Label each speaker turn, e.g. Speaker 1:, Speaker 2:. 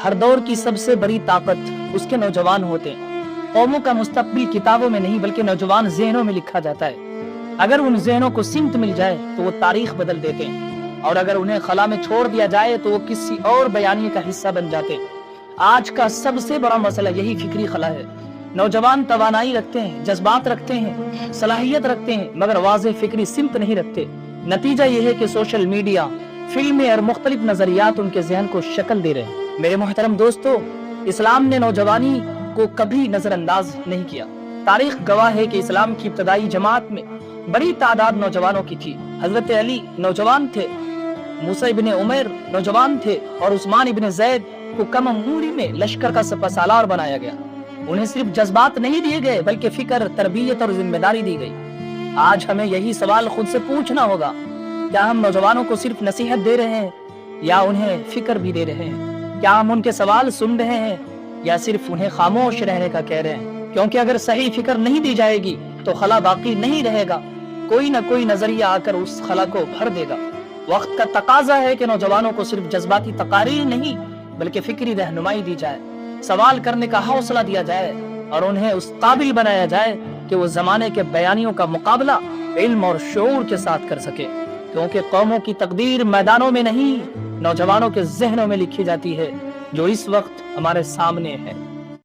Speaker 1: ہر دور کی سب سے بڑی طاقت اس کے نوجوان ہوتے ہیں۔ قوموں کا مستقبل کتابوں میں نہیں بلکہ نوجوان ذہنوں میں لکھا جاتا ہے۔ اگر ان ذہنوں کو سمت مل جائے تو وہ تاریخ بدل دیتے ہیں، اور اگر انہیں خلا میں چھوڑ دیا جائے تو وہ کسی اور بیانیے کا حصہ بن جاتے ہیں۔ آج کا سب سے بڑا مسئلہ یہی فکری خلا ہے۔ نوجوان توانائی رکھتے ہیں، جذبات رکھتے ہیں، صلاحیت رکھتے ہیں، مگر واضح فکری سمت نہیں رکھتے۔ نتیجہ یہ ہے کہ سوشل میڈیا، فلمیں اور مختلف نظریات ان کے ذہن کو شکل دے رہے ہیں۔ میرے محترم دوستو، اسلام نے نوجوانی کو کبھی نظر انداز نہیں کیا۔ تاریخ گواہ ہے کہ اسلام کی ابتدائی جماعت میں بڑی تعداد نوجوانوں کی تھی۔ حضرت علی نوجوان تھے، موسیٰ ابن عمر نوجوان تھے، اور عثمان ابن زید کو کم عمری میں لشکر کا سپہ سالار بنایا گیا۔ انہیں صرف جذبات نہیں دیے گئے بلکہ فکر، تربیت اور ذمہ داری دی گئی۔ آج ہمیں یہی سوال خود سے پوچھنا ہوگا، کیا ہم نوجوانوں کو صرف نصیحت دے رہے ہیں یا انہیں فکر بھی دے رہے ہیں؟ کیا ہم ان کے سوال سن رہے ہیں یا صرف انہیں خاموش رہنے کا کہہ رہے ہیں؟ کیونکہ اگر صحیح فکر نہیں دی جائے گی تو خلا باقی نہیں رہے گا، کوئی نہ کوئی نظریہ آ کر اس خلا کو بھر دے گا۔ وقت کا تقاضا ہے کہ نوجوانوں کو صرف جذباتی تقاریر نہیں بلکہ فکری رہنمائی دی جائے، سوال کرنے کا حوصلہ دیا جائے، اور انہیں اس قابل بنایا جائے کہ وہ زمانے کے بیانیوں کا مقابلہ علم اور شعور کے ساتھ کر سکے، کیونکہ قوموں کی تقدیر میدانوں میں نہیں، نوجوانوں کے ذہنوں میں لکھی جاتی ہے، جو اس وقت ہمارے سامنے ہے۔